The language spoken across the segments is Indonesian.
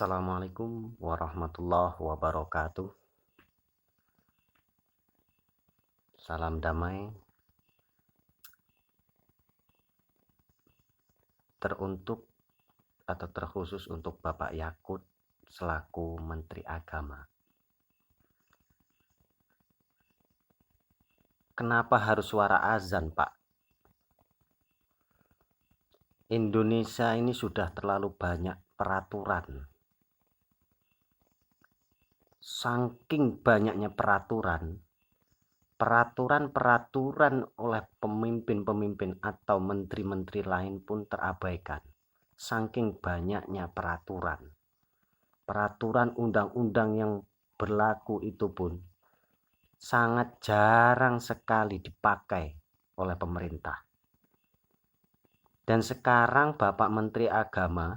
Assalamualaikum warahmatullahi wabarakatuh. Salam damai teruntuk atau terkhusus untuk Bapak Yakut selaku Menteri Agama. Kenapa harus suara azan, Pak? Indonesia ini sudah terlalu banyak peraturan. Saking banyaknya peraturan oleh pemimpin-pemimpin atau menteri-menteri lain pun terabaikan. Saking banyaknya peraturan undang-undang yang berlaku itu pun sangat jarang sekali dipakai oleh pemerintah. Dan sekarang Bapak Menteri Agama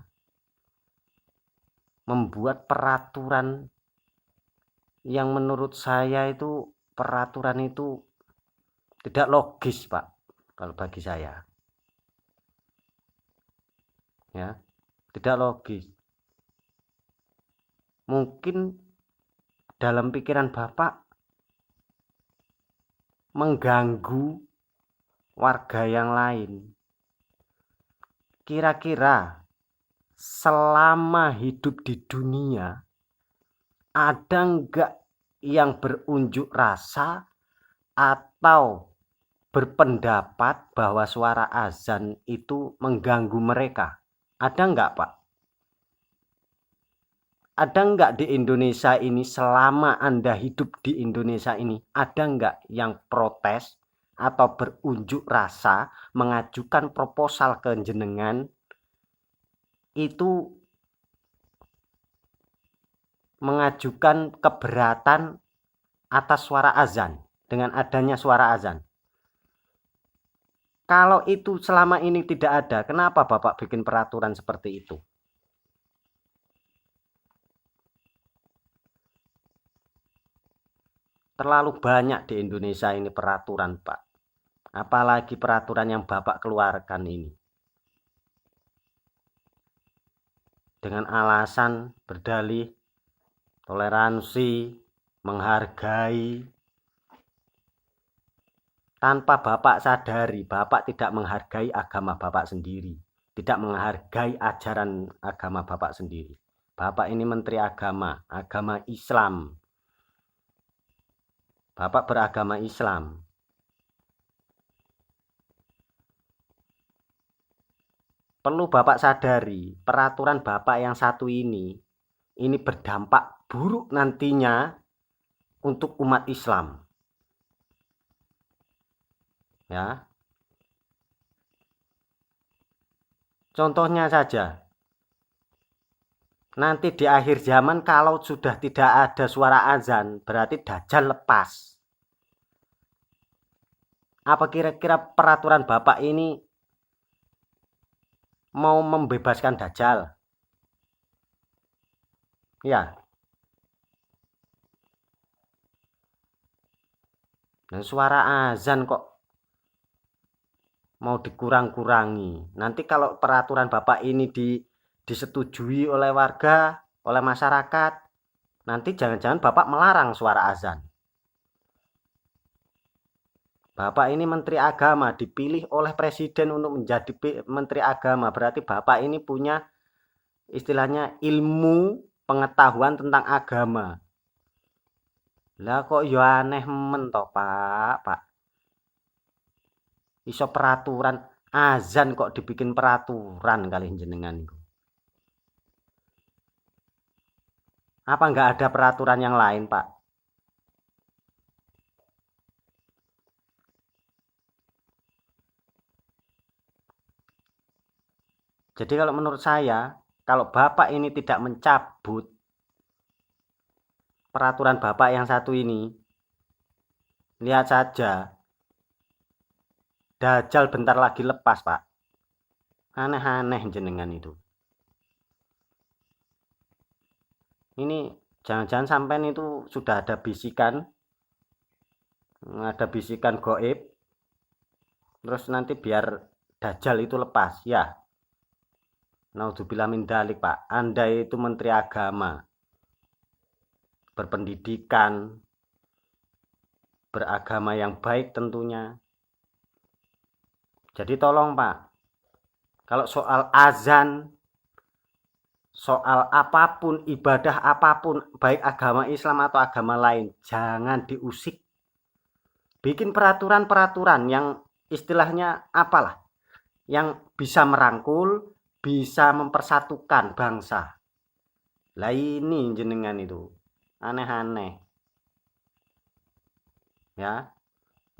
membuat peraturan yang menurut saya itu peraturan itu tidak logis, Pak, kalau bagi saya. Ya, tidak logis. Mungkin dalam pikiran Bapak mengganggu warga yang lain. Kira-kira selama hidup di dunia ada enggak yang berunjuk rasa atau berpendapat bahwa suara azan itu mengganggu mereka? Ada enggak, Pak? Ada enggak di Indonesia ini, selama Anda hidup di Indonesia ini, ada enggak yang protes atau berunjuk rasa, mengajukan proposal ke jenengan itu mengajukan keberatan atas suara azan, dengan adanya suara azan? Kalau itu selama ini tidak ada, kenapa Bapak bikin peraturan seperti itu? Terlalu banyak di Indonesia ini peraturan, Pak. Apalagi peraturan yang Bapak keluarkan ini. Dengan alasan berdalih toleransi, menghargai. Tanpa Bapak sadari, Bapak tidak menghargai agama Bapak sendiri. Tidak menghargai ajaran agama Bapak sendiri. Bapak ini Menteri Agama, agama Islam. Bapak beragama Islam. Perlu Bapak sadari, peraturan Bapak yang satu ini berdampak buruk nantinya untuk umat Islam. Ya. Contohnya saja, nanti di akhir zaman kalau sudah tidak ada suara azan, berarti Dajjal lepas. Apa kira-kira peraturan Bapak ini mau membebaskan Dajjal? Ya. Dan suara azan kok mau dikurang-kurangi. Nanti kalau peraturan Bapak ini disetujui oleh warga, oleh masyarakat, nanti jangan-jangan Bapak melarang suara azan. Bapak ini Menteri Agama, dipilih oleh Presiden untuk menjadi Menteri Agama. Berarti Bapak ini punya istilahnya ilmu pengetahuan tentang agama. Lah kok ya aneh men toh, Pak. Iso peraturan azan kok dibikin peraturan kali jenengan itu. Apa enggak ada peraturan yang lain, Pak? Jadi kalau menurut saya, kalau Bapak ini tidak mencabut peraturan Bapak yang satu ini, lihat saja, Dajjal bentar lagi lepas, Pak. Aneh-aneh jenengan itu. Ini jangan-jangan sampai itu sudah ada bisikan goib, terus nanti biar Dajjal itu lepas, ya. Naudzubillah min dzalik, Pak. Anda itu menteri agama, berpendidikan, beragama yang baik tentunya. Jadi tolong, Pak, kalau soal azan, soal apapun, ibadah apapun, baik agama Islam atau agama lain, jangan diusik. Bikin peraturan-peraturan yang istilahnya apalah, yang bisa merangkul, bisa mempersatukan bangsa. Lah ini jenengan itu aneh-aneh. Ya,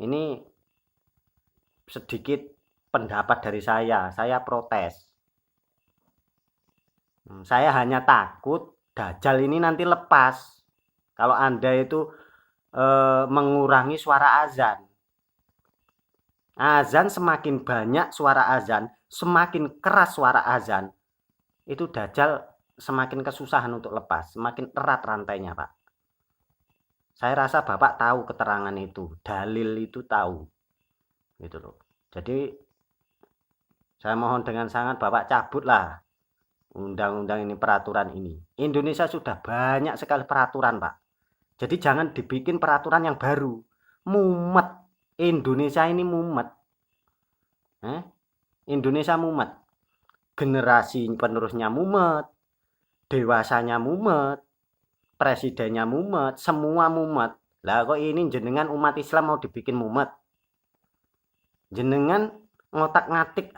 ini sedikit pendapat dari saya protes. Saya hanya takut Dajjal ini nanti lepas kalau Anda itu mengurangi suara azan. Azan semakin banyak suara azan, semakin keras suara azan, itu Dajjal semakin kesusahan untuk lepas, semakin erat rantainya, Pak. Saya rasa Bapak tahu keterangan itu, dalil itu tahu. Gitu loh. Jadi saya mohon dengan sangat Bapak cabutlah undang-undang ini, peraturan ini. Indonesia sudah banyak sekali peraturan, Pak. Jadi jangan dibikin peraturan yang baru. Mumet. Indonesia ini mumet. Indonesia mumet. Generasi penerusnya mumet. Dewasanya mumet. Presidennya mumet. Semua mumet. Lah kok ini jenengan umat Islam mau dibikin mumet? Jenengan ngotak-ngatik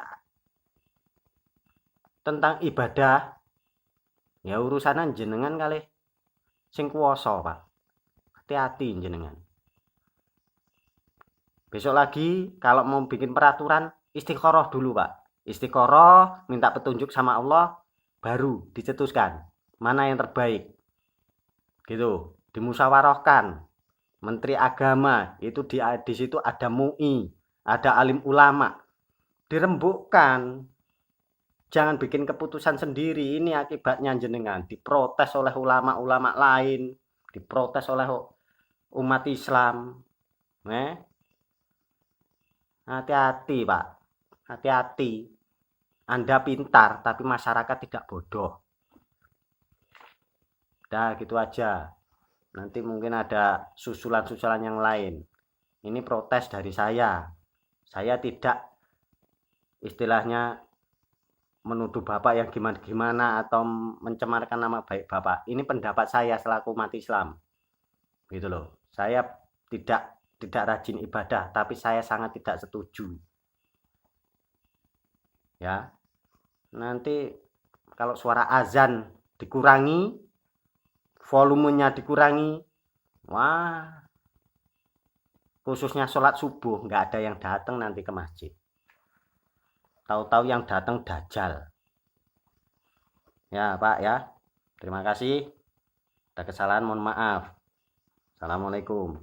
tentang ibadah. Ya urusanan jenengan kali sing kuwasa, Pak. Hati-hati jenengan. Besok lagi kalau mau bikin peraturan, istikharah dulu, Pak. Istikharah, minta petunjuk sama Allah, baru dicetuskan mana yang terbaik. Gitu, dimusyawarahkan. Menteri agama itu di situ ada MUI, ada alim ulama. Dirembukkan. Jangan bikin keputusan sendiri. Ini akibatnya jenengan diprotes oleh ulama-ulama lain, diprotes oleh umat Islam. Hati-hati, Pak. Hati-hati. Anda pintar, tapi masyarakat tidak bodoh. Udah, gitu aja. Nanti mungkin ada susulan-susulan yang lain. Ini protes dari saya. Saya tidak istilahnya menuduh Bapak yang gimana-gimana atau mencemarkan nama baik Bapak. Ini pendapat saya selaku umat Islam. Gitu loh. Saya tidak rajin ibadah, tapi saya sangat tidak setuju. Ya. Nanti kalau suara azan dikurangi, volumenya dikurangi, wah, khususnya sholat subuh nggak ada yang datang nanti ke masjid. Tahu-tahu yang datang Dajjal. Ya, Pak ya. Terima kasih. Ada kesalahan, mohon maaf. Assalamualaikum.